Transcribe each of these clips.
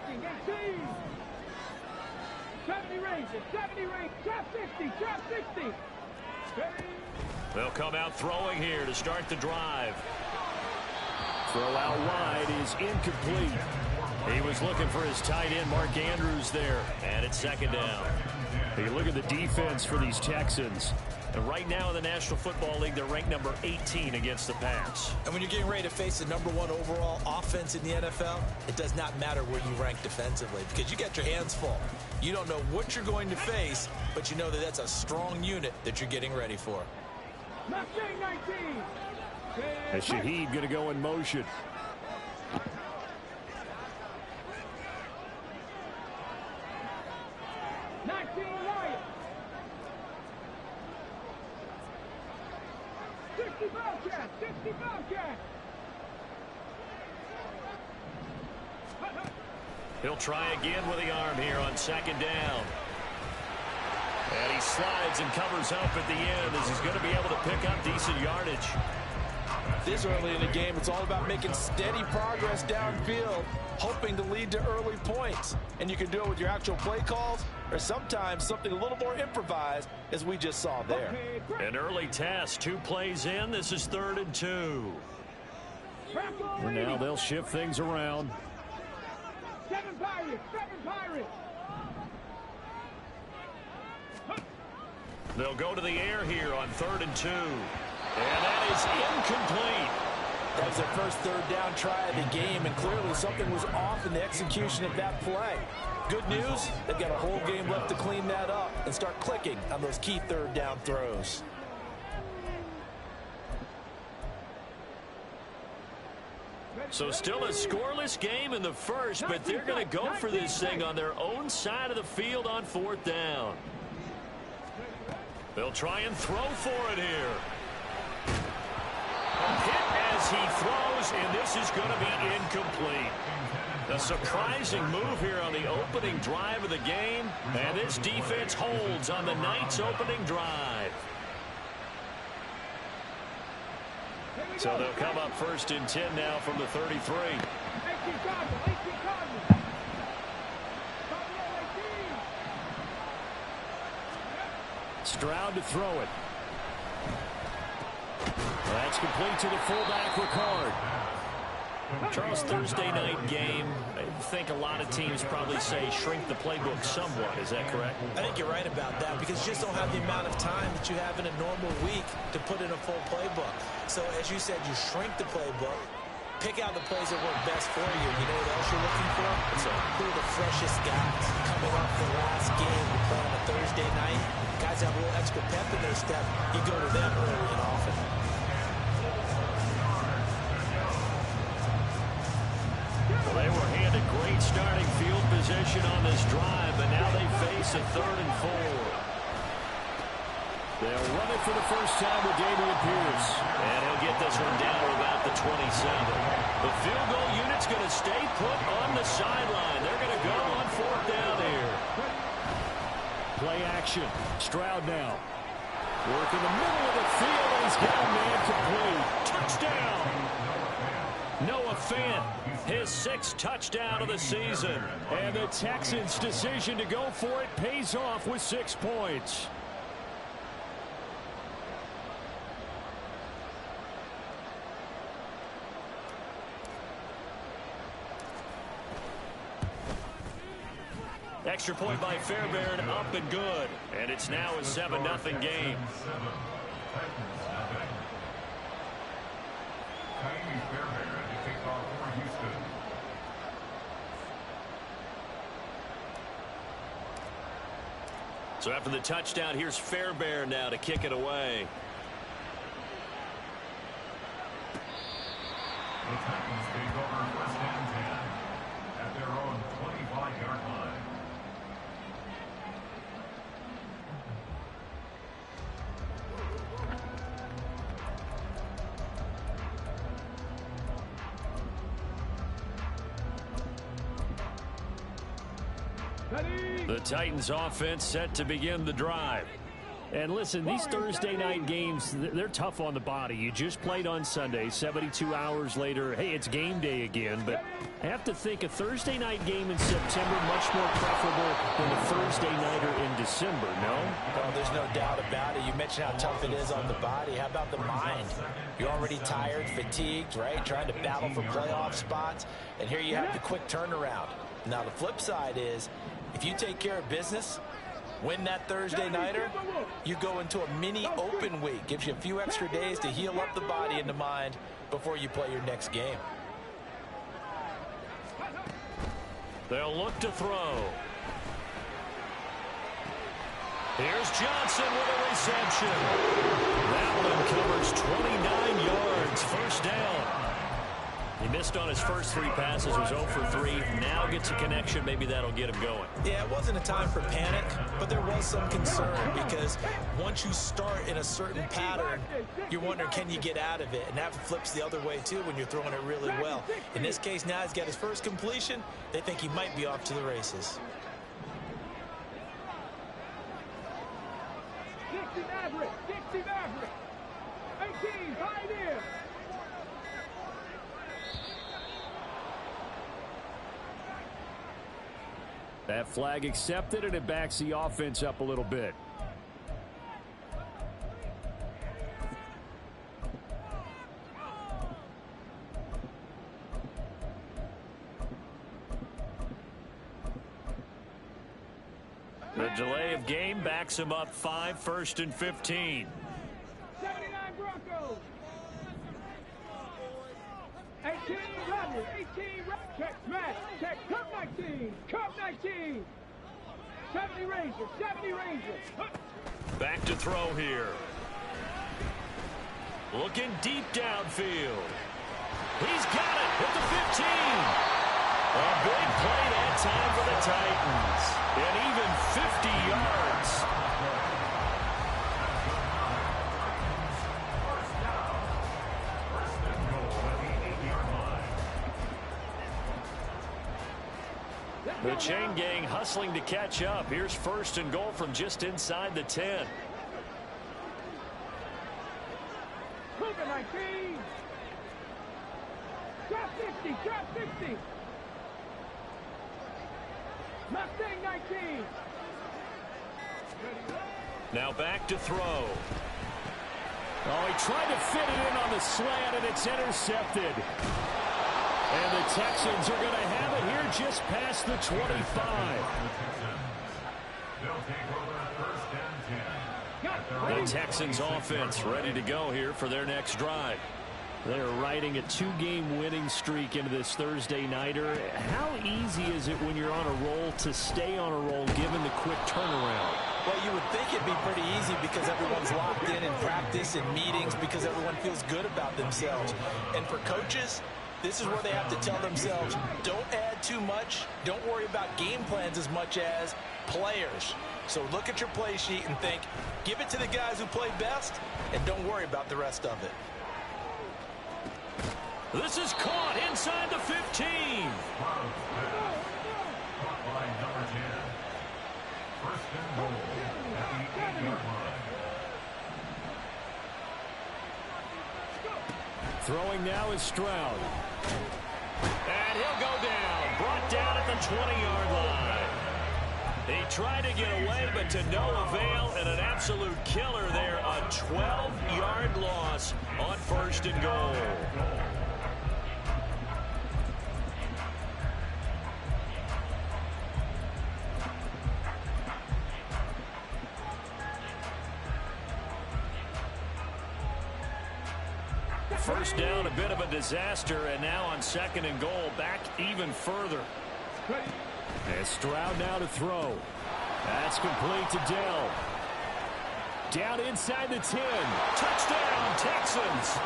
Blocking, 18. 70 range, 70 range, trap 60, trap 60. They'll come out throwing here to start the drive. Throw out wide is incomplete. He was looking for his tight end, Mark Andrews, there. And it's second down. You look at the defense for these Texans. And right now in the National Football League, they're ranked number 18 against the pass. And when you're getting ready to face the #1 overall offense in the NFL, it does not matter where you rank defensively because you got your hands full. You don't know what you're going to face, but you know that that's a strong unit that you're getting ready for. Mustang 19. And Shaheed going to go in motion. He'll try again with the arm here on second down. And he slides and covers up at the end as he's going to be able to pick up decent yardage. This early in the game, it's all about making steady progress downfield, hoping to lead to early points. And you can do it with your actual play calls or sometimes something a little more improvised as we just saw there. An early test, 2 plays in. This is 3rd and 2. And now they'll shift things around. 7 Pirates, 7 Pirates. They'll go to the air here on 3rd and 2. And that is incomplete. That was their first 3rd down try of the game, and clearly something was off in the execution of that play. Good news, they've got a whole game left to clean that up and start clicking on those key 3rd down throws. So still a scoreless game in the first, but they're going to go for this thing on their own side of the field on 4th down. They'll try and throw for it here. Hit as he throws, and this is going to be incomplete. A surprising move here on the opening drive of the game, and this defense holds on the Knights' opening drive. So they'll come up 1st and 10 now from the 33. Stroud to throw it. That's complete to the fullback, Ricard. Charles, Thursday night game, I think a lot of teams probably say shrink the playbook somewhat. Is that correct? I think you're right about that because you just don't have the amount of time that you have in a normal week to put in a full playbook. So as you said, you shrink the playbook, pick out the plays that work best for you. You know what else you're looking for? Who are the freshest guys coming off the last game to play on a Thursday night? Guys have a little extra pep in their step. You go to them early and often. Well, they were handed great starting field position on this drive, but now they face a 3rd and 4. They'll run it for the first time with Dameon Pierce. And he'll get this one down to about the 27. The field goal unit's going to stay put on the sideline. They're going to go on 4th down here. Play action. Stroud now. Work in the middle of the field, and he's got a man complete. Touchdown! Noah Fant, his 6th touchdown of the season. And the Texans' decision to go for it pays off with 6 points. Extra point by Fairbairn, up and good. And it's now a 7-0 game. So after the touchdown, here's Fairbairn now to kick it away. The Titans take over 1st and 10 at their own 25-yard line. The Titans offense set to begin the drive. And listen, these Thursday night games, they're tough on the body. You just played on Sunday, 72 hours later, hey, it's game day again. But I have to think a Thursday night game in September much more preferable than a Thursday nighter in December, no? Well, there's no doubt about it. You mentioned how tough it is on the body. How about the mind? You're already tired, fatigued, right? Trying to battle for playoff spots. And here you have the quick turnaround. Now, the flip side is, if you take care of business, win that Thursday nighter, you go into a mini open week. Gives you a few extra days to heal up the body and the mind before you play your next game. They'll look to throw. Here's Johnson with a reception. That one covers 29 yards. First down. He missed on his first 3 passes, was 0 for 3. Now gets a connection. Maybe that'll get him going. Yeah, it wasn't a time for panic, but there was some concern because once you start in a certain pattern, you're wondering, can you get out of it? And that flips the other way, too, when you're throwing it really well. In this case, now he's got his first completion. They think he might be off to the races. 60 Maverick, 60 Maverick. 18, Pioneer. That flag accepted, and it backs the offense up a little bit. The delay of game backs him up 5, 1st and 15. 79 Broncos. 18 Rodney, 18 check smash, check Cup 19, Cup 19. 70 Rangers, 70 Rangers. Back to throw here. Looking deep downfield. He's got it at the 15. A big play that time for the Titans. And even 50 yards. The chain gang hustling to catch up. Here's 1st and goal from just inside the 10. Cougar 19. Drop 50, drop 50. Mustang 19. Now back to throw. Oh, he tried to fit it in on the slant, and it's intercepted. And the Texans are going to have it here just past the 25. The Texans offense ready to go here for their next drive. They're riding a 2-game winning streak into this Thursday nighter. How easy is it when you're on a roll to stay on a roll given the quick turnaround? Well, you would think it'd be pretty easy because everyone's locked in practice and meetings because everyone feels good about themselves. And for coaches, this is where they have to tell themselves, don't add too much. Don't worry about game plans as much as players. So look at your play sheet and think, give it to the guys who play best, and don't worry about the rest of it. This is caught inside the 15. By number 10. 1st and goal at the 8-yard line. Throwing now is Stroud. And he'll go down. Brought down at the 20-yard line. He tried to get away, but to no avail, and an absolute killer there. A 12-yard loss on 1st and goal. First down, a bit of a disaster, and now on 2nd and goal, back even further. And Stroud now to throw. That's complete to Dell. Down inside the 10. Touchdown, Texans.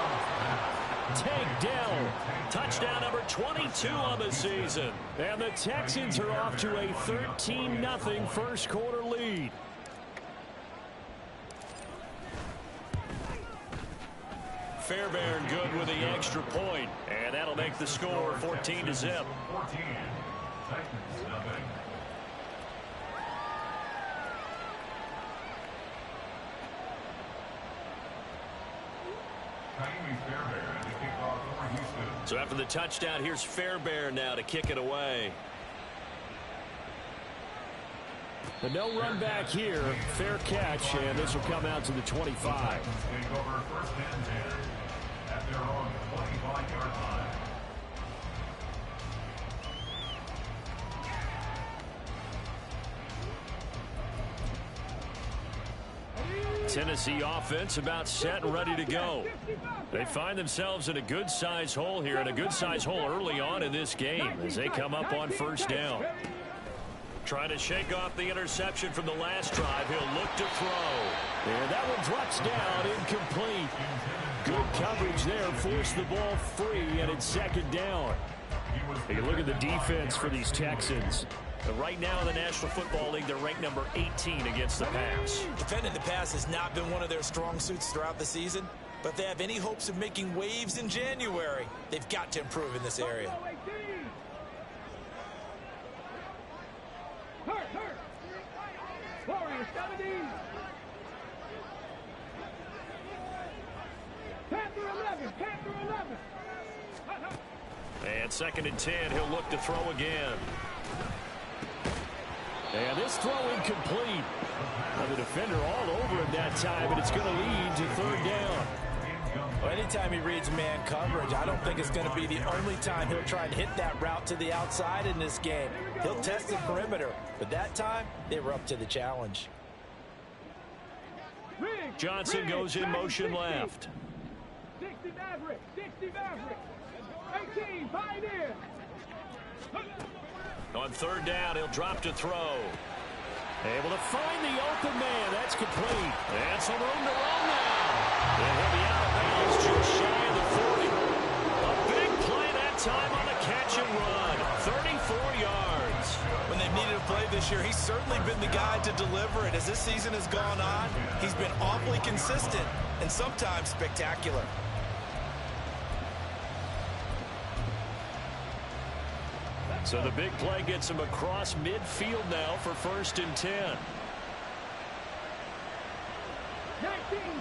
Take Dell. Touchdown number 22 on the season. And the Texans are off to a 13-0 first quarter lead. Fairbairn good with the extra point, and that'll make the score 14-0. 14. Titans nothing. So after the touchdown, here's Fairbairn now to kick it away. But no run back here. Fair catch, and this will come out to the 25. Take over first and 10 at their own 25-yard line. Tennessee offense about set and ready to go. They find themselves in a good-sized hole here, and a good-sized hole early on in this game as they come up on first down. Trying to shake off the interception from the last drive. He'll look to throw. And that one drops down, incomplete. Good coverage there, forced the ball free, and it's second down. Take a look at the defense for these Texans. But right now in the National Football League, they're ranked number 18 against the pass. Defending the pass has not been one of their strong suits throughout the season, but if they have any hopes of making waves in January, they've got to improve in this area. Warrior 70. Panther 11. Panther 11. And second and 10, he'll look to throw again. And this throw incomplete. The defender all over him that time, and it's going to lead to third down. Well, anytime he reads man coverage, I don't think it's going to be the only time he'll try and hit that route to the outside in this game. He'll test the perimeter, but that time they were up to the challenge. Johnson goes in motion left. 60 Maverick. 60 Maverick. 18 Pioneer. On third down, he'll drop to throw. Able to find the open man. That's complete. And some room to run now. And he'll be out of bounds just shy of the 40. A big play that time on the catch and run. 34 yards. When they've needed a play this year, he's certainly been the guy to deliver it. As this season has gone on, he's been awfully consistent and sometimes spectacular. So the big play gets him across midfield now for first and 10. 19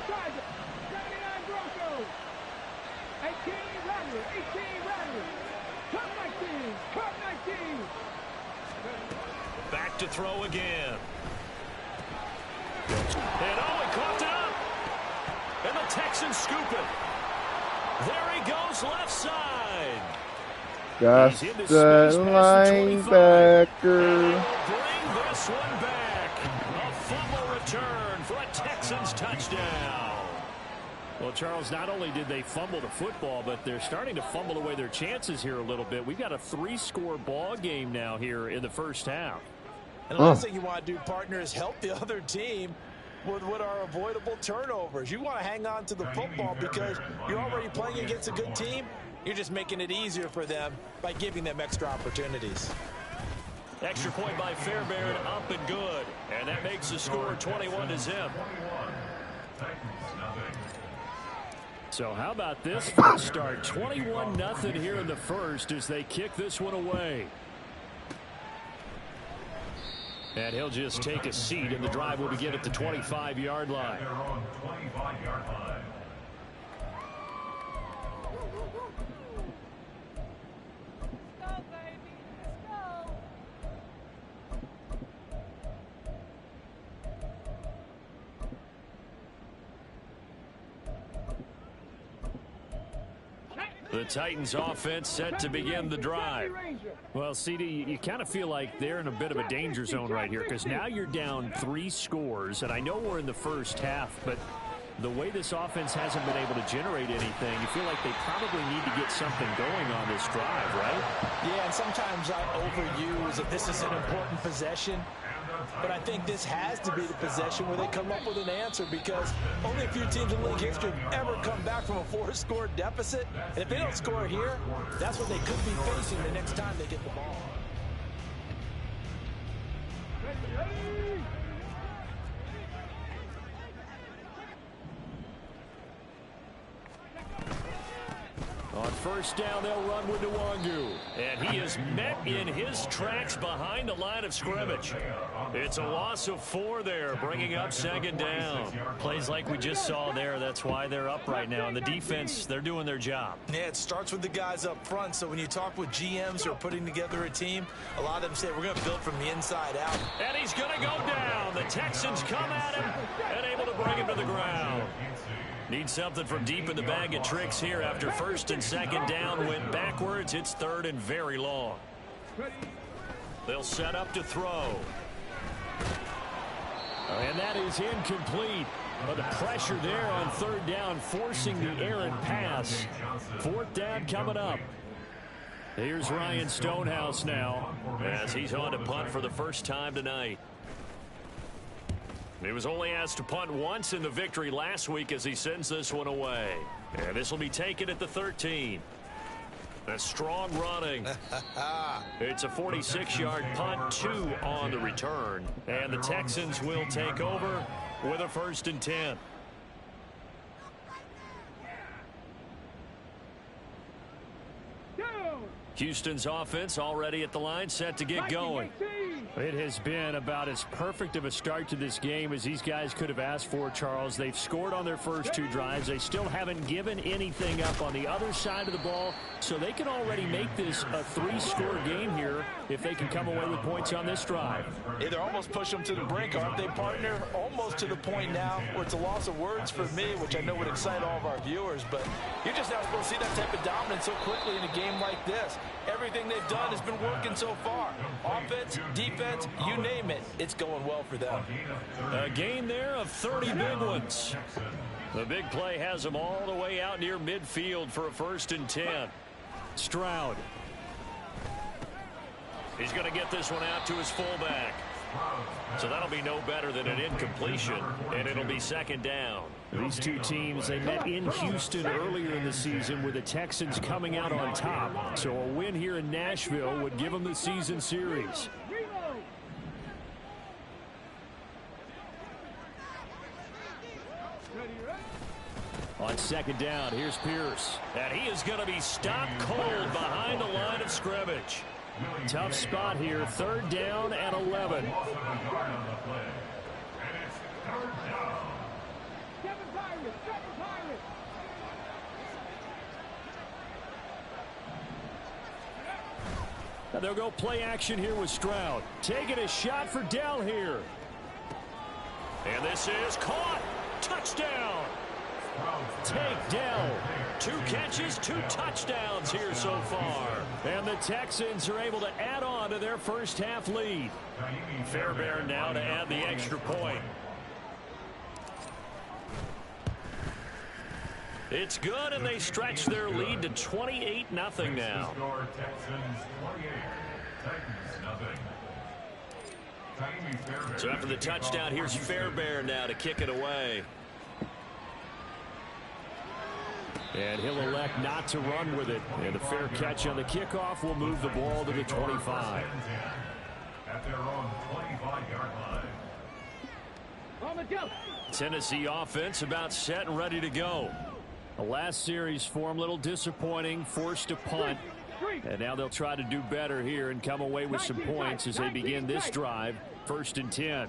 Tiger. 79 Broncos. 18 Rattler. 18 Rattler. Cup 19. Cup 19. Back to throw again. And oh, he coughed it up. And the Texans scoop it. There he goes left side. Just the linebacker. Bring this one back. A fumble return for a Texans touchdown. Well, Charles, not only did they fumble the football, but they're starting to fumble away their chances here a little bit. We've got a 3-score ball game now here in the first half. And the last thing you want to do, partner, is help the other team with what are avoidable turnovers. You want to hang on to the football because you're already playing against a good team. You're just making it easier for them by giving them extra opportunities. Extra point by Fairbairn, up and good. And that makes the score 21-0. So how about this first start? 21-0 here in the first as they kick this one away. And he'll just take a seat, and the drive will begin at the 25-yard line. The Titans offense set to begin the drive. Well, CD, you kind of feel like they're in a bit of a danger zone right here because now you're down 3 scores, and I know we're in the first half, but the way this offense hasn't been able to generate anything, you feel like they probably need to get something going on this drive, right? Yeah, and sometimes I overuse that this is an important possession. But I think this has to be the possession where they come up with an answer because only a few teams in league history have ever come back from a 4-score deficit. And if they don't score here, that's what they could be facing the next time they get the ball. On first down, they'll run with Nwangu. And he is met in his tracks behind the line of scrimmage. It's a loss of 4 there, bringing up second down. Plays like we just saw there. That's why they're up right now. And the defense, they're doing their job. Yeah, it starts with the guys up front. So when you talk with GMs who are putting together a team, a lot of them say we're going to build from the inside out. And he's going to go down. The Texans come at him and able to bring him to the ground. Need something from deep in the bag of tricks here after first and second down went backwards. It's third and very long. They'll set up to throw. And that is incomplete. But the pressure there on third down, forcing the errant pass. Fourth down coming up. Here's Ryan Stonehouse now, as he's on to punt for the first time tonight. He was only asked to punt once in the victory last week as he sends this one away. And this will be taken at the 13. A strong running. It's a 46-yard punt, 2 on the return. And the Texans will take over with a first and 10. Houston's offense already at the line, set to get going. It has been about as perfect of a start to this game as these guys could have asked for, Charles. They've scored on their first 2 drives. They still haven't given anything up on the other side of the ball, so they can already make this a 3-score game here if they can come away with points on this drive. Hey, they're almost pushing them to the brink, aren't they, partner? Almost to the point now where it's a loss of words for me, which I know would excite all of our viewers, but you're just not supposed to see that type of dominance so quickly in a game like this. Everything they've done has been working so far. Offense, defense, you name it, it's going well for them. A gain there of 30 big ones. The big play has them all the way out near midfield for a first and 10. Stroud. He's going to get this one out to his fullback. So that'll be no better than an incompletion, and it'll be second down. These two teams, they met in Houston earlier in the season with the Texans coming out on top. So a win here in Nashville would give them the season series. On second down, here's Pierce. And he is going to be stopped cold behind the line of scrimmage. Tough spot here, third down and 11. Now they'll go play action here with Stroud. Taking a shot for Dell here. And this is caught. Touchdown. Take Dell. 2 catches, 2 touchdowns here so far. And the Texans are able to add on to their first half lead. Fairbairn now to add the extra point. It's good, and they stretch their lead to 28-0 now. So after the touchdown, here's Fairbairn now to kick it away. And he'll elect not to run with it. And a fair catch on the kickoff will move the ball to the 25. At their own 25-yard line. Tennessee offense about set and ready to go. The last series for them, a little disappointing, forced to punt. And now they'll try to do better here and come away with some points as they begin this drive. First and 10.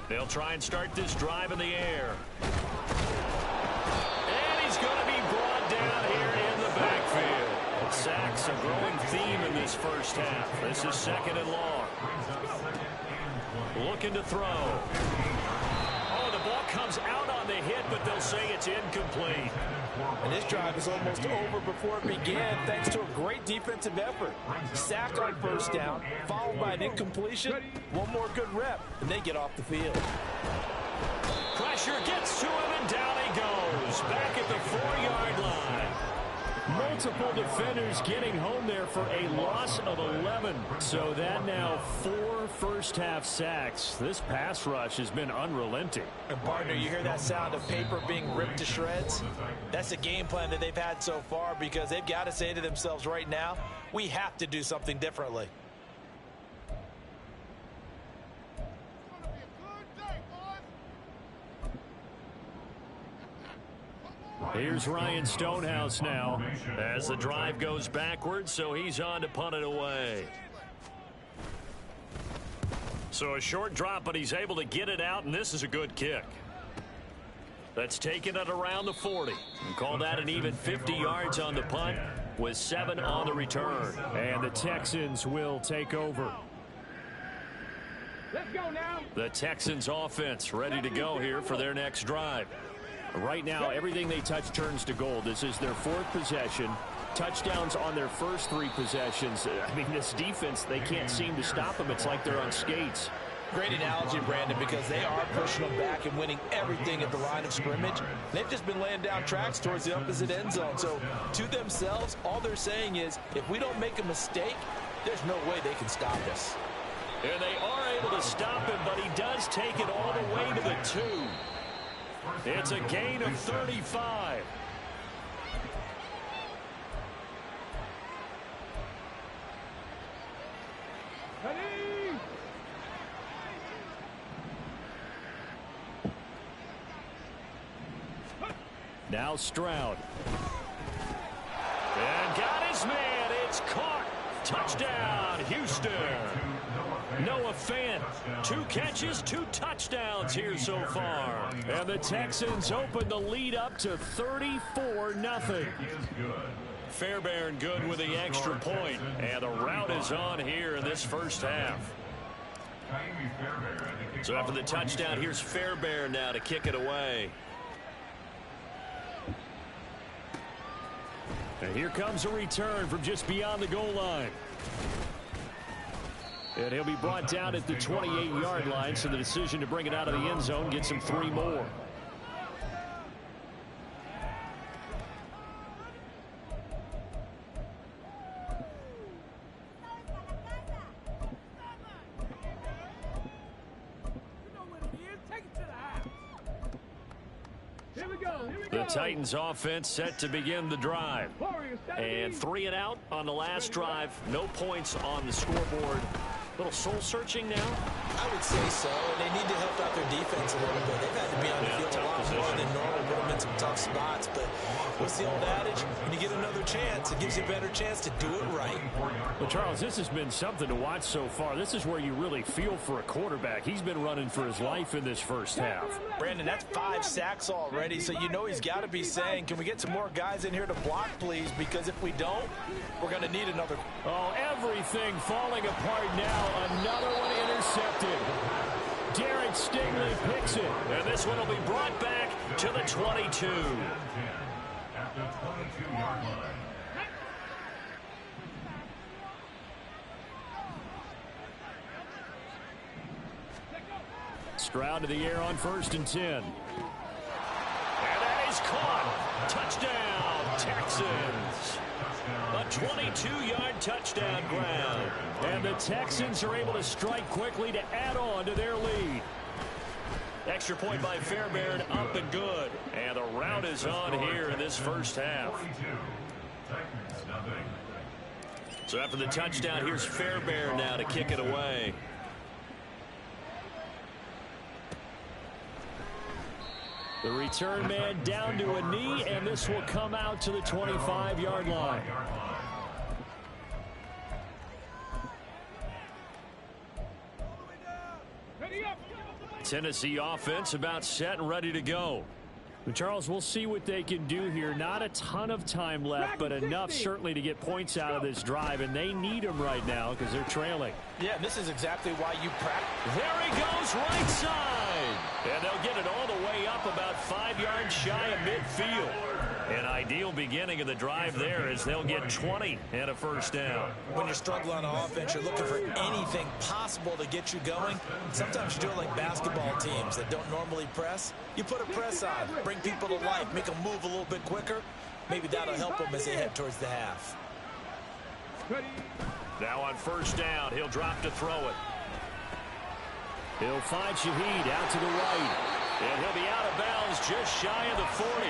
They'll try and start this drive in the air. And he's going to be brought down here in the backfield. Sacks a growing theme in this first half. This is second and long. Looking to throw. Oh, the ball comes out on the hit, but they'll say it's incomplete. And this drive is almost over before it began thanks to a great defensive effort. Sacked on first down, followed by an incompletion. One more good rep, and they get off the field. Pressure gets to him, and down he goes. Back at the 4-yard line. Multiple defenders getting home there for a loss of 11. So that now 4 first-half sacks. This pass rush has been unrelenting. And partner, you hear that sound of paper being ripped to shreds? That's the game plan that they've had so far because they've got to say to themselves right now, we have to do something differently. Here's Ryan Stonehouse now as the drive goes backwards, so he's on to punt it away. So a short drop, but he's able to get it out, and this is a good kick. That's taken it around the 40. And call that an even 50 yards on the punt with 7 on the return. And the Texans will take over. Let's go now. The Texans offense ready to go here for their next drive. Right now, everything they touch turns to gold. This is their 4th possession. Touchdowns on their first 3 possessions. I mean, this defense, they can't seem to stop them. It's like they're on skates. Great analogy, Brandon, because they are pushing them back and winning everything at the line of scrimmage. They've just been laying down tracks towards the opposite end zone. So to themselves, all they're saying is, if we don't make a mistake, there's no way they can stop us. And they are able to stop him, but he does take it all the way to the 2. It's a gain of 35. Ready? Now Stroud. And got his man. It's caught. Touchdown, Houston. Noah Fant, 2 catches, 2 touchdowns here so far. And the Texans open the lead up to 34-0. Fairbairn good with the extra point. And the route is on here in this first half. So after the touchdown, here's Fairbairn now to kick it away. And here comes a return from just beyond the goal line. And he'll be brought down at the 28-yard line, so the decision to bring it out of the end zone gets him 3 more. The Titans offense set to begin the drive. And 3 and out on the last drive. No points on the scoreboard. A little soul-searching now? I would say so, and they need to help out their defense a little bit. They've had to be on the field a lot more than normal, put them in some tough spots. But what's the old adage? When you get another chance, it gives you a better chance to do it right. Well, Charles, this has been something to watch so far. This is where you really feel for a quarterback. He's been running for his life in this first half. Brandon, that's 5 sacks already, so you know he's got to be saying, can we get some more guys in here to block, please? Because if we don't, we're going to need another. Oh, everything falling apart now. Another one intercepted. Derek Stingley picks it. And this one will be brought back to the 22. At the 22-yard line. Stroud to the air on 1st and 10. And that is caught. Touchdown, Texans. A 22-yard touchdown ground. And the Texans are able to strike quickly to add on to their lead. Extra point by Fairbairn, up and good. And the route is on here in this first half. So after the touchdown, here's Fairbairn now to kick it away. The return man down to a knee, and this will come out to the 25-yard line. Tennessee offense about set and ready to go. Charles, we'll see what they can do here. Not a ton of time left, but enough certainly to get points out of this drive, and they need them right now because they're trailing. Yeah, and this is exactly why you practice. There he goes, right side. And they'll get it all the way up about 5 yards shy of midfield. An ideal beginning of the drive there as they'll get 20 and a first down. When you're struggling on offense, you're looking for anything possible to get you going. Sometimes you do it like basketball teams that don't normally press. You put a press on, bring people to life, make them move a little bit quicker. Maybe that'll help them as they head towards the half. Now on first down, he'll drop to throw it. He'll find Shaheed out to the right. And he'll be out of bounds just shy of the 40.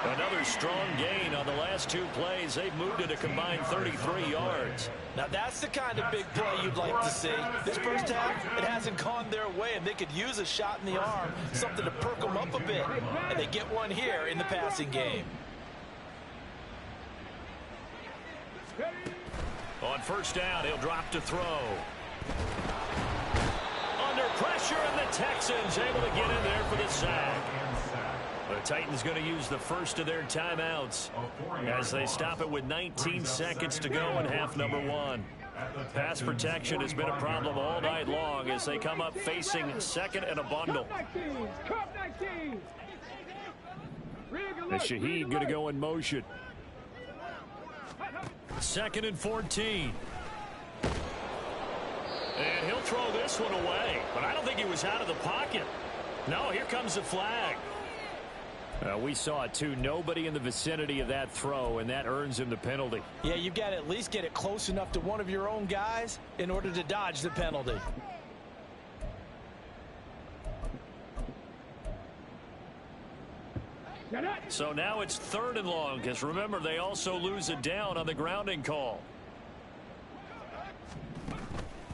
Another strong gain on the last 2 plays. They've moved it a combined 33 yards. Now that's the kind of big play you'd like to see. This first half, it hasn't gone their way, and they could use a shot in the arm, something to perk them up a bit. And they get one here in the passing game. On first down, he'll drop to throw. Under pressure, and the Texans able to get in there for the sack. The Titans going to use the first of their timeouts as they stop it with 19 seconds to go in half number 1. Pass protection has been a problem all night long as they come up facing second and a bundle. And Shaheed going to go in motion. 2nd and 14. And he'll throw this one away, but I don't think he was out of the pocket. No, here comes the flag. We saw it too. Nobody in the vicinity of that throw, and that earns him the penalty. Yeah, you've got to at least get it close enough to one of your own guys in order to dodge the penalty. So now it's 3rd and long, because remember, they also lose it down on the grounding call.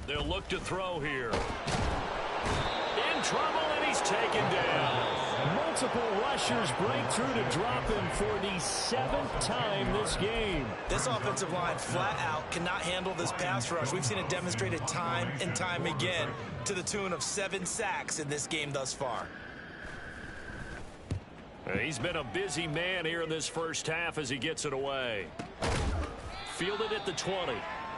They'll look to throw here. In trouble, and he's taken down. Multiple rushers break through to drop him for the 7th time this game. This offensive line flat out cannot handle this pass rush. We've seen it demonstrated time and time again to the tune of 7 sacks in this game thus far. He's been a busy man here in this first half as he gets it away. Fielded at the 20.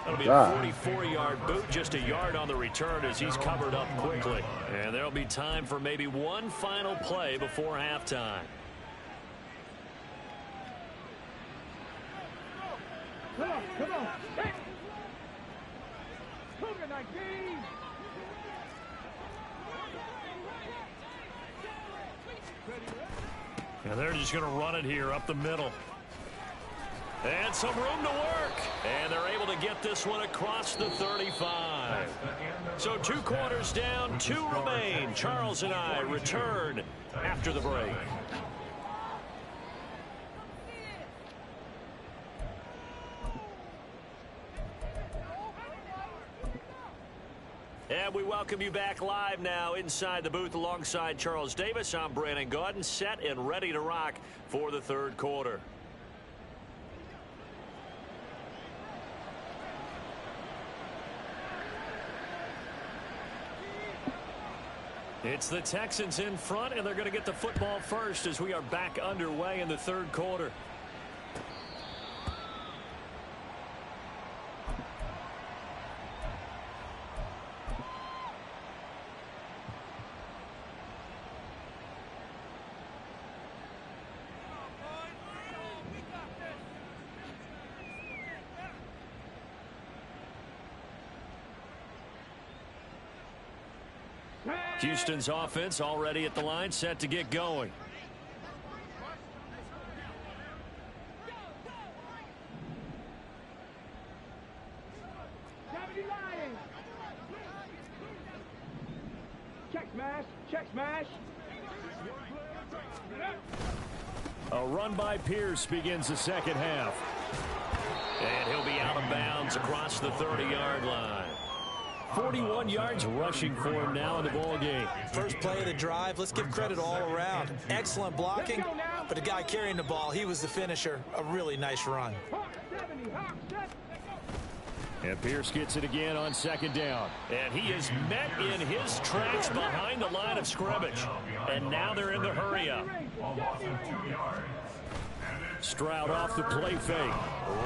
That'll be a 44-yard boot, just a yard on the return as he's covered up quickly. And there'll be time for maybe one final play before halftime. Come on, come on. Hey. Cougar 19. And they're just going to run it here up the middle. And some room to work. And they're able to get this one across the 35. So 2 quarters down, 2 remain. Charles and I return after the break. And we welcome you back live now inside the booth alongside Charles Davis. I'm Brandon Gaudin, set and ready to rock for the 3rd quarter. It's the Texans in front, and they're going to get the football first as we are back underway in the 3rd quarter. Houston's offense already at the line, set to get going. Check smash, check smash. A run by Pierce begins the 2nd half. And he'll be out of bounds across the 30-yard line. 41 yards rushing for him now in the ball game. First play of the drive, let's give credit all around. Excellent blocking, but the guy carrying the ball, he was the finisher. A really nice run. And Pierce gets it again on 2nd down. And he is met in his tracks behind the line of scrimmage. And now they're in the hurry-up. Stroud off the play fake.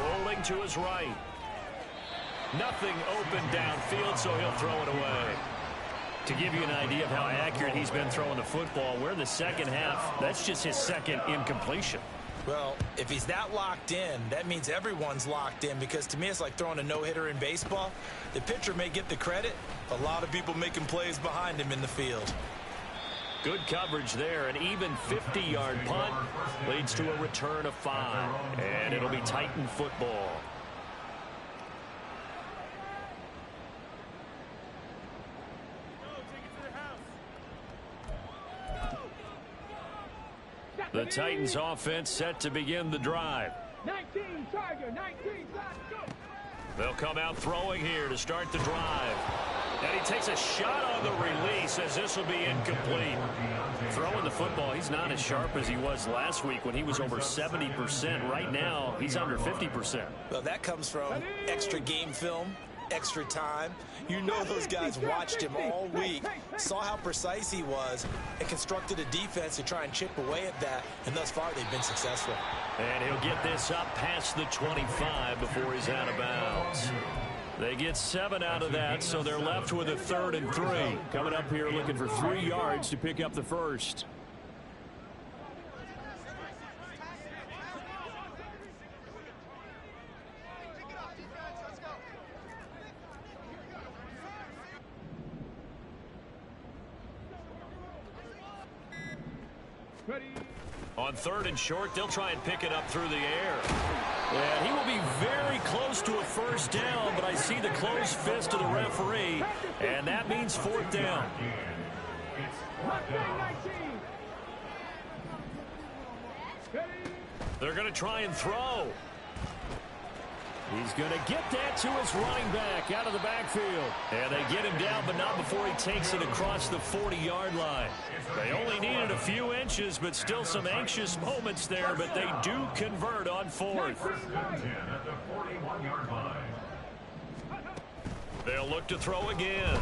Rolling to his right. Nothing open downfield, so he'll throw it away. To give you an idea of how accurate he's been throwing the football, we're in the 2nd half. That's just his 2nd incompletion. Well, if he's that locked in, that means everyone's locked in, because to me it's like throwing a no-hitter in baseball. The pitcher may get the credit, a lot of people making plays behind him in the field. Good coverage there. An even 50-yard punt leads to a return of 5. And it'll be Titan football. The Titans offense set to begin the drive. 19 Tiger, 19 Tiger, go. They'll come out throwing here to start the drive. And he takes a shot on the release as this will be incomplete. Throwing the football, he's not as sharp as he was last week when he was over 70%. Right now, he's under 50%. Well, that comes from extra game film, extra time. You know those guys watched him all week, saw how precise he was, and constructed a defense to try and chip away at that, and thus far they've been successful. And he'll get this up past the 25 before he's out of bounds. They get 7 out of that, so they're left with a 3rd and 3. Coming up here looking for 3 yards to pick up the first. Ready. On 3rd and short, they'll try and pick it up through the air. And he will be very close to a first down, but I see the closed fist of the referee, and that means 4th down. They're going to try and throw. He's going to get that to his running back out of the backfield. And they get him down, but not before he takes it across the 40-yard line. They only needed a few inches, but still some anxious moments there, but they do convert on 4th. They'll look to throw again.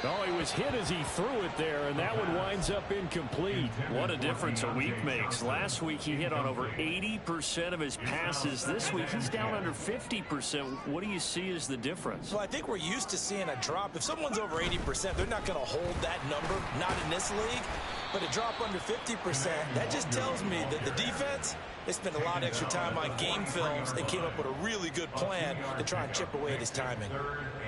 Oh, he was hit as he threw it there, and that one winds up incomplete. What a difference a week makes. Last week he hit on over 80% of his passes. This week he's down under 50%. What do you see as the difference? Well, I think we're used to seeing a drop. If someone's over 80%, they're not going to hold that number, not in this league. But a drop under 50%, that just tells me that the defense, they spent a lot of extra time on game films and came up with a really good plan to try and chip away at his timing.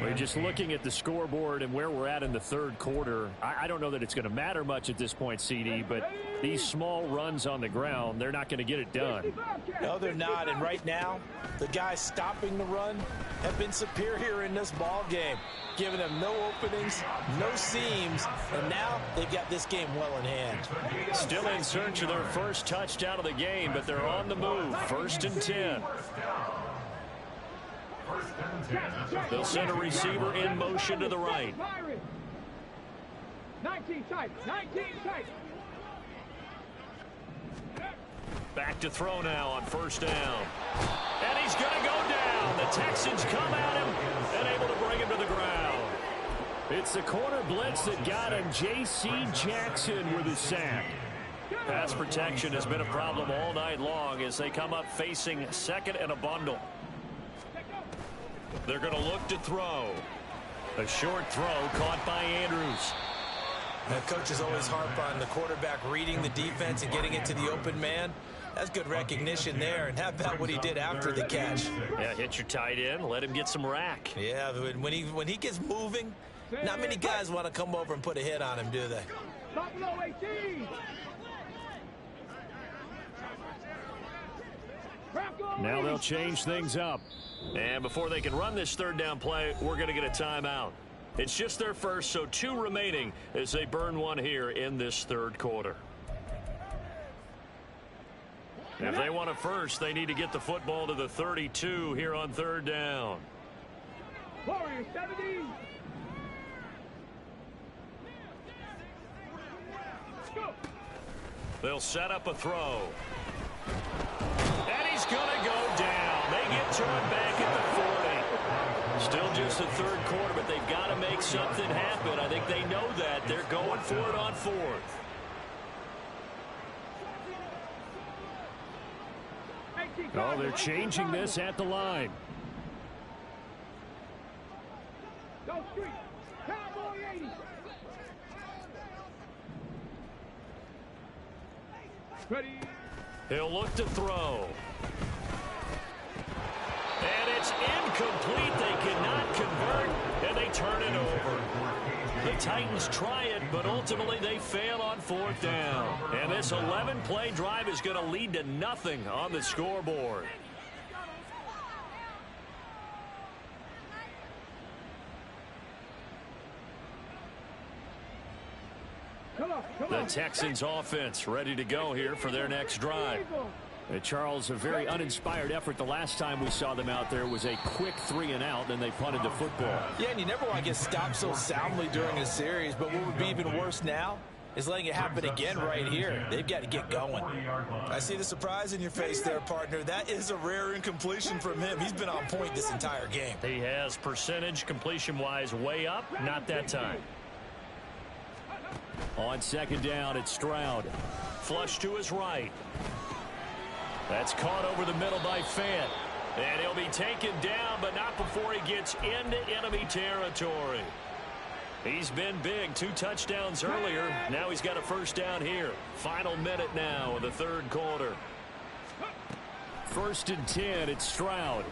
We're just looking at the scoreboard and where we're at in the 3rd quarter. I don't know that it's going to matter much at this point, CD, but these small runs on the ground, they're not going to get it done. No, they're not. And right now, the guys stopping the run have been superior in this ball game, giving them no openings, no seams, and now they've got this game well in hand. Still in search of their first touchdown of the game, but they're on the move. 1st and 10. They'll send a receiver in motion to the right. 19 tight, 19 tight. Back to throw now on 1st down. And he's going to go down. The Texans come at him and able to bring him to the ground. It's the corner blitz that got him. J.C. Jackson with a sack. Pass protection has been a problem all night long as they come up facing 2nd and a bundle. They're going to look to throw. A short throw caught by Andrews. Now, coaches always harp on the quarterback reading the defense and getting it to the open man. That's good recognition there. And how about what he did after the catch? Yeah, hit your tight end, let him get some rack. Yeah, when he gets moving, not many guys want to come over and put a hit on him, do they? Buffalo 18. Now they'll change things up. And before they can run this 3rd down play, we're going to get a timeout. It's just their first, so 2 remaining as they burn one here in this 3rd quarter. If they want a first, they need to get the football to the 32 here on 3rd down. Warriors 70. Go. They'll set up a throw. And he's going to go down. They get turned back at the 40. Still just the 3rd quarter, but they've got to make something happen. I think they know that. They're going for it on 4th. Oh, they're changing this at the line. Go street. Cowboy 80. Ready. He'll look to throw. And it's incomplete. They cannot convert, and they turn it over. The Titans try it, but ultimately they fail on 4th down. And this 11-play drive is going to lead to nothing on the scoreboard. The Texans offense ready to go here for their next drive. Charles, a very uninspired effort. The last time we saw them out there was a quick 3-and-out, then they punted the football. Yeah, and you never want to get stopped so soundly during a series, but what would be even worse now is letting it happen again right here. They've got to get going. I see the surprise in your face there, partner. That is a rare incompletion from him. He's been on point this entire game. He has percentage completion-wise way up, not that time. On second down, it's Stroud. Flush to his right. That's caught over the middle by Fant. And he'll be taken down, but not before he gets into enemy territory. He's been big. 2 touchdowns earlier. Now he's got a first down here. Final minute now of the third quarter. 1st and 10, it's Stroud.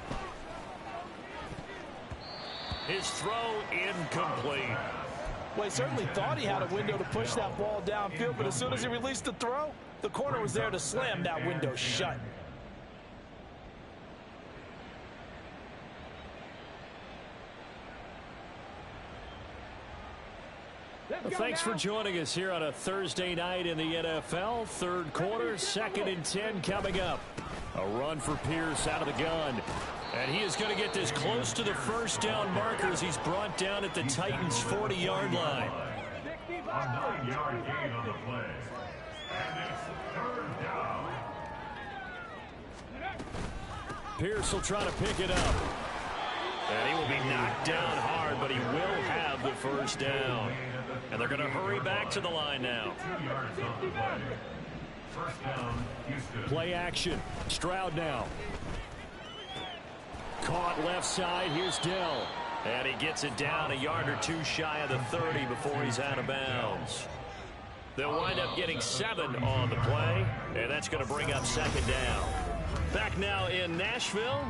His throw incomplete. Well, he certainly thought he had a window to push that ball downfield, but as soon as he released the throw, the corner was there to slam that window shut. Well, thanks for joining us here on a Thursday night in the NFL. Third quarter, 2nd and 10 coming up. A run for Pierce out of the gun. And he is going to get this close to the first down marker as he's brought down at the Titans' 40-yard line. A 9-yard gain on the play. And it's 3rd down. Pierce will try to pick it up. And he will be knocked down hard, but he will have the first down. And they're going to hurry back to the line now. 2 yards on the play. First down, Houston. Play action. Stroud now. Caught left side. Here's Dell. And he gets it down a yard or 2 shy of the 30 before he's out of bounds. They'll wind up getting 7 on the play, and that's going to bring up 2nd down. Back now in Nashville.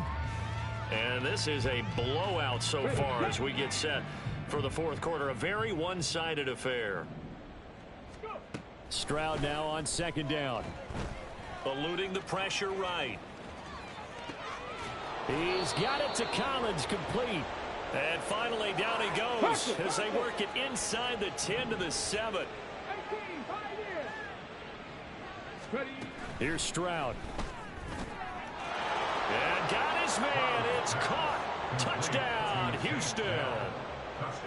And this is a blowout so far as we get set for the 4th quarter. A very one-sided affair. Stroud now on 2nd down. Eluding the pressure right. He's got it to Collins, complete. And finally down he goes as they work it inside the 10 to the 7. Here's Stroud. And got his man. It's caught. Touchdown, Houston.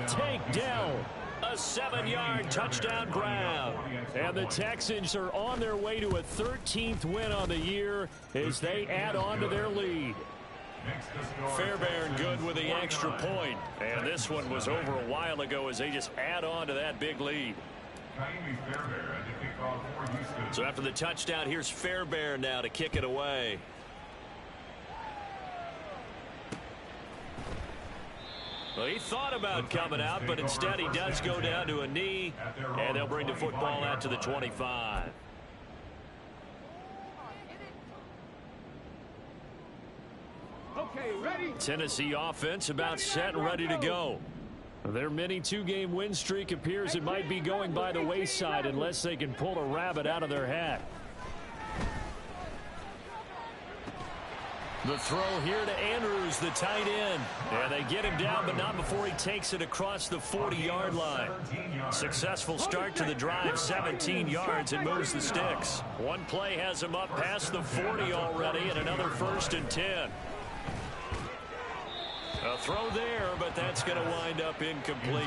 Take Dell. A 7-yard touchdown grab. And the Texans are on their way to a 13th win on the year as they add on to their lead. Fairbairn good with the extra point. And this one was over a while ago as they just add on to that big lead. So after the touchdown, here's Fairbairn now to kick it away. Well, he thought about coming out, but instead he does go down to a knee, and they'll bring the football out to the 25. Okay, ready? Tennessee offense about set and ready to go. Their mini 2-game win streak appears it might be going by the wayside unless they can pull a rabbit out of their hat. The throw here to Andrews, the tight end. And they get him down, but not before he takes it across the 40-yard line. Successful start to the drive, 17 yards, and moves the sticks. One play has him up past the 40 already, and another 1st and 10. A throw there, but that's going to wind up incomplete.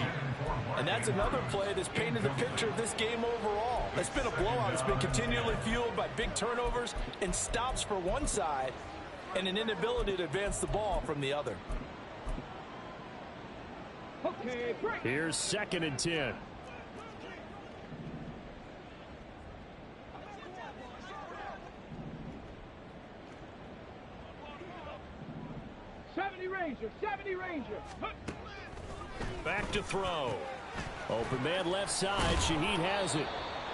And that's another play that's painted the picture of this game overall. It's been a blowout. It's been continually fueled by big turnovers and stops for one side and an inability to advance the ball from the other. Okay, break. Here's 2nd and 10. Ranger, 70 Ranger. Back to throw. Open man left side. Shaheed has it.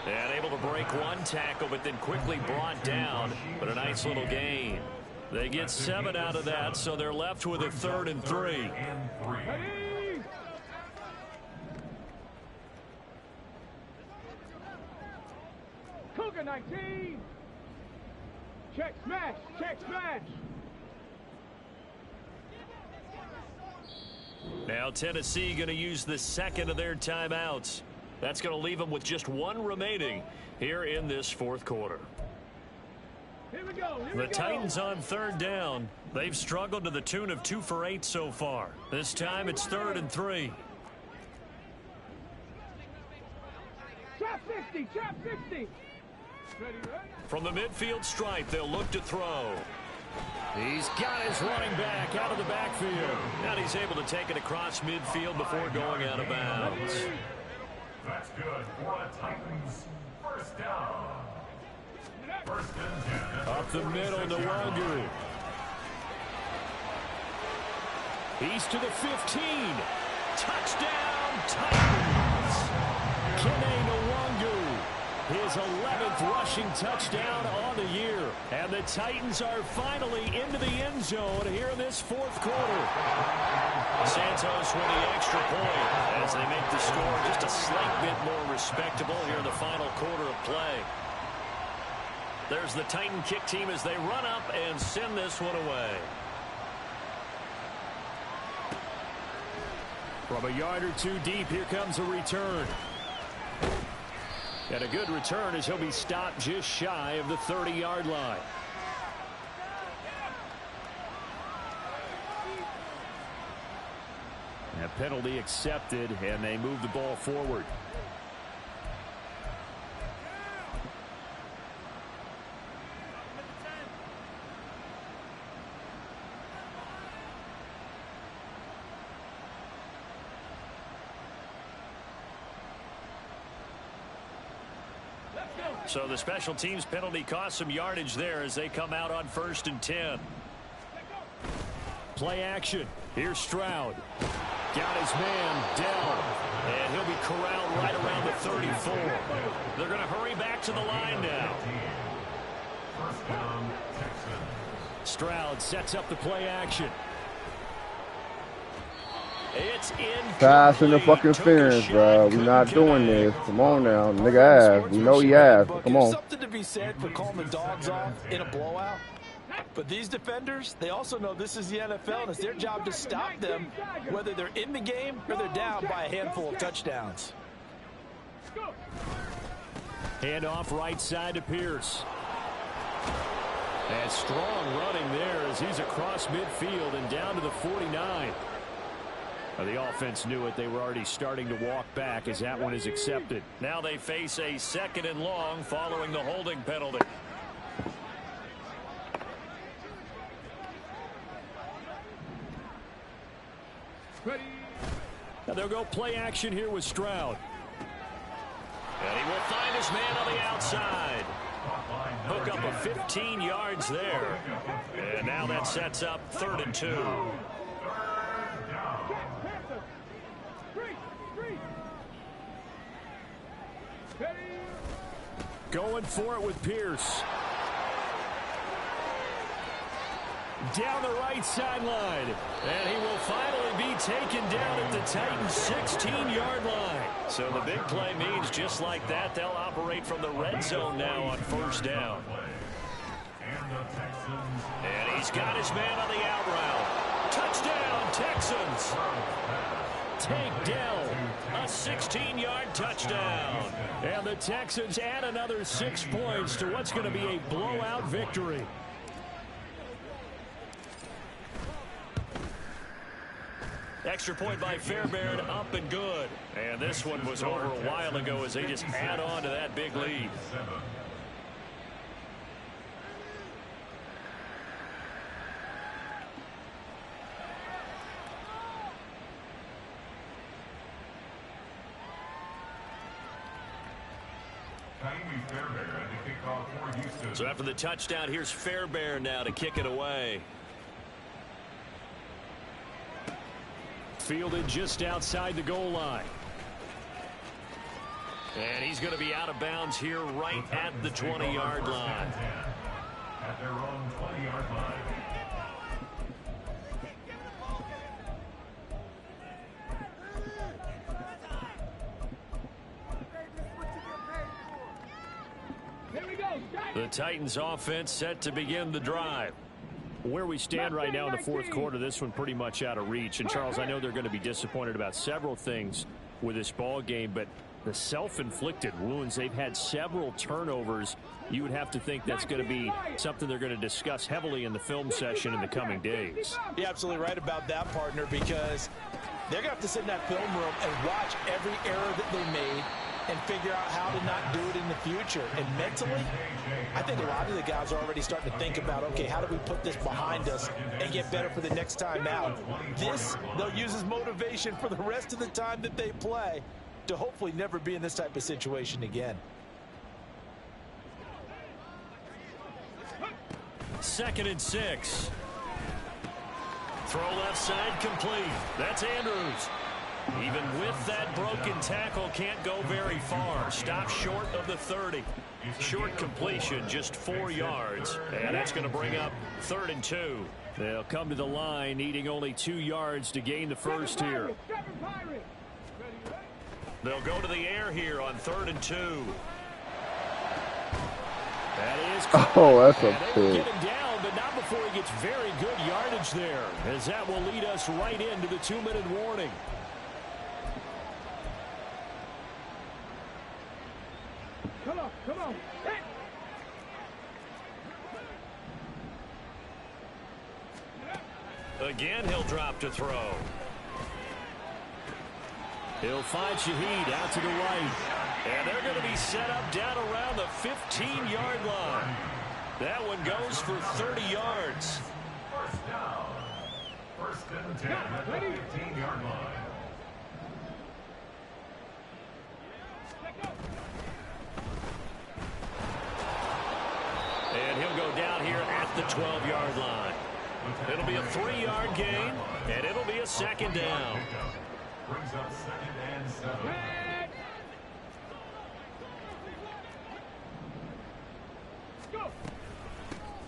And able to break one tackle, but then quickly brought down. But a nice little gain. They get 7 out of that, so they're left with a 3rd and 3. Ready? Cougar 19. Check smash, check smash. Now Tennessee going to use the 2nd of their timeouts. That's going to leave them with just one remaining here in this fourth quarter. Here we go. The Titans on third down. They've struggled to the tune of 2 for 8 so far. This time it's 3rd and 3. Trap 50, trap 50. Ready, ready? From the midfield stripe, they'll look to throw. He's got his running back out of the backfield. And he's able to take it across midfield before going out of bounds. That's good for the Titans. First down. First and 10. Up the middle, Nwangu. He's to the 15. Touchdown, Titans. Kene Nwangu, his 11th rushing touchdown on the year. And the Titans are finally into the end zone here in this fourth quarter. Santos with the extra point as they make the score just a slight bit more respectable here in the final quarter of play. There's the Titan kick team as they run up and send this one away. From a yard or two deep, here comes a return. And a good return as he'll be stopped just shy of the 30-yard line. A penalty accepted, and they move the ball forward. So the special teams penalty cost some yardage there as they come out on 1st and 10. Play action. Here's Stroud. Got his man, Dell. And he'll be corralled right around the 34. They're going to hurry back to the line now. First down, Texans. Stroud sets up the play action. It's in. Pass interference, bro. We're not doing this. Come on now. Nigga ass. We know he ass. But come on. There's something to be said for calling the dogs off in a blowout. But these defenders, they also know this is the NFL, and it's their job to stop them, whether they're in the game or they're down by a handful of touchdowns. Hand off right side to Pierce. And strong running there as he's across midfield and down to the 49. The offense knew it. They were already starting to walk back as that one is accepted. Now they face a 2nd and long following the holding penalty. Ready. Now they'll go play action here with Stroud. And he will find his man on the outside. Hook up a 15 yards there. And now that sets up 3rd and 2. Going for it with Pierce. Down the right sideline. And he will finally be taken down at the Titans' 16-yard line. So the big play means just like that, they'll operate from the red zone now on 1st down. And he's got his man on the out route. Touchdown, Texans. Tank Dell. A 16-yard touchdown. And the Texans add another 6 points to what's going to be a blowout victory. Extra point by Fairbairn, up and good. And this one was over a while ago as they just add on to that big lead. So after the touchdown, here's Fairbairn now to kick it away. Fielded just outside the goal line. And he's going to be out of bounds here right at the 20-yard line. At their own 20-yard line. The Titans offense set to begin the drive. Where we stand right now in the fourth quarter, this one pretty much out of reach. And Charles, I know they're going to be disappointed about several things with this ball game, but The self-inflicted wounds. They've had several turnovers. You would have to think that's going to be something they're going to discuss heavily in the film session in the coming days. You're absolutely right about that, partner, because they're going to have to sit in that film room and watch every error that they made and figure out how to not do it in the future. And mentally, I think a lot of the guys are already starting to think about, okay, how do we put this behind us and get better for the next time out? This, they'll use as motivation for the rest of the time that they play to hopefully never be in this type of situation again. 2nd and 6. Throw left side complete. That's Andrews. Even with that broken tackle, can't go very far. Stop short of the 30. Short completion, just 4 yards. And that's going to bring up 3rd and 2. They'll come to the line, needing only 2 yards to gain the first here. They'll go to the air here on 3rd and 2. That is that's a pick. pick. Get him down, but not before he gets very good yardage there, as that will lead us right into the 2-minute warning. Come on, come on. Again, he'll drop to throw. He'll find Shaheed out to the right. And they're going to be set up down around the 15-yard line. That one goes for 30 yards. First down. 1st and 10 at the 15-yard line. And he'll go down here at the 12-yard line. It'll be a 3-yard gain, and it'll be a 2nd down. Brings up 2nd and 7.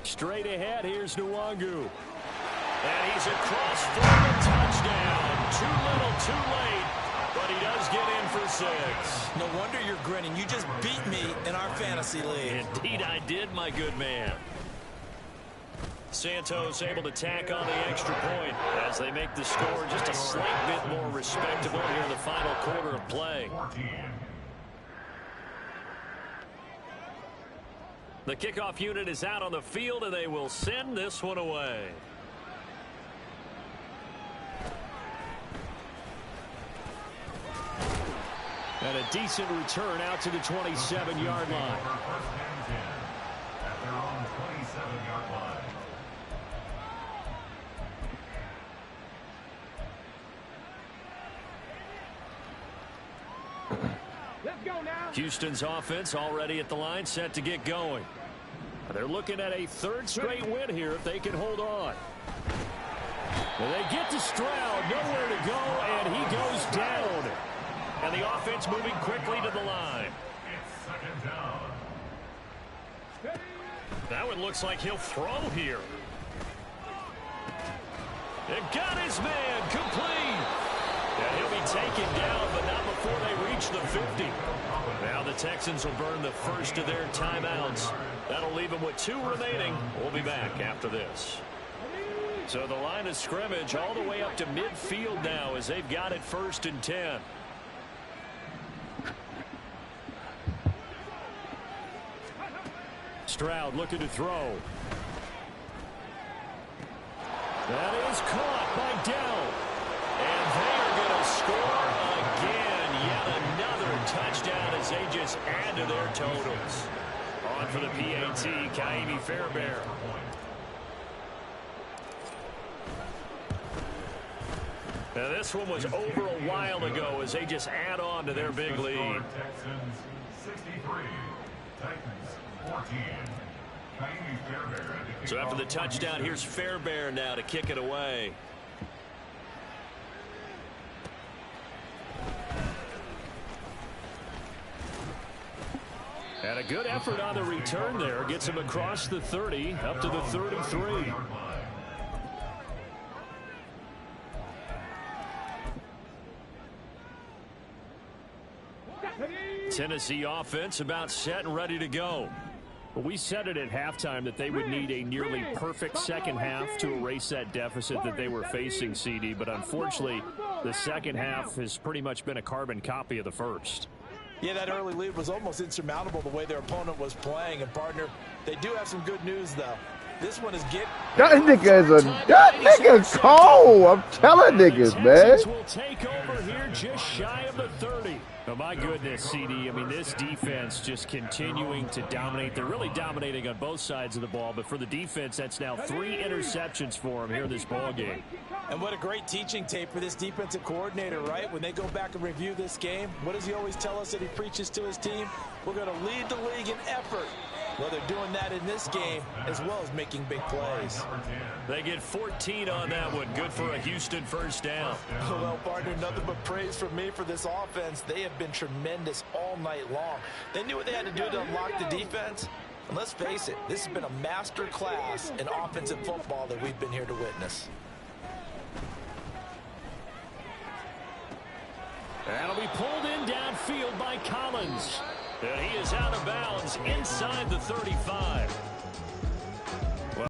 Straight ahead, here's Nwangu. And he's across for the touchdown. Too little, too late, but he does get in for 6. No wonder you're grinning. You just beat me in our fantasy league. Indeed I did, my good man. Santos able to tack on the extra point as they make the score just a slight bit more respectable here in the final quarter of play. 14. The kickoff unit is out on the field, and they will send this one away. And a decent return out to the 27-yard line. First and 10 at their own 27-yard line. Let's go now. Houston's offense already at the line, set to get going. They're looking at a 3rd straight win here if they can hold on. And they get to Stroud, nowhere to go, and he goes down. And the offense moving quickly to the line. It's 2nd down. That one looks like he'll throw here. And got his man complete. And he'll be taken down, but not before they reach the 50. Now the Texans will burn the first of their timeouts. That'll leave them with 2 remaining. We'll be back after this. So the line of scrimmage all the way up to midfield now as they've got it 1st and 10. Stroud looking to throw. That is caught by Dell. And they're going to score again. Yet another touchdown as they just add to their totals. On for the PAT, Kaimi Fairbairn. Now this one was over a while ago as they just add on to their big lead. Texans 63, Titans 14. So after the touchdown, here's Fairbairn now to kick it away. And a good effort on the return there. Gets him across the 30, up to the 33. Tennessee offense about set and ready to go. We said it at halftime that they would need a nearly perfect second half to erase that deficit that they were facing, CD. But unfortunately, the second half has pretty much been a carbon copy of the first. Yeah, that early lead was almost insurmountable the way their opponent was playing. And, partner, they do have some good news, though. This one is that nigga's cold. I'm telling niggas, man. Will take over here just shy of the 30. Oh, my goodness, CD. I mean, this defense just continuing to dominate. They're really dominating on both sides of the ball. But for the defense, that's now 3 interceptions for them here in this ball game. And what a great teaching tape for this defensive coordinator, right? When they go back and review this game, what does he always tell us that he preaches to his team? We're going to lead the league in effort. Well, they're doing that in this game as well as making big plays. They get 14 on that one. Good for a Houston first down. Well, partner, nothing but praise from me for this offense. They have been tremendous all night long. They knew what they had to do to unlock the defense. And let's face it, this has been a master class in offensive football that we've been here to witness. That'll be pulled in downfield by Collins. And he is out of bounds inside the 35.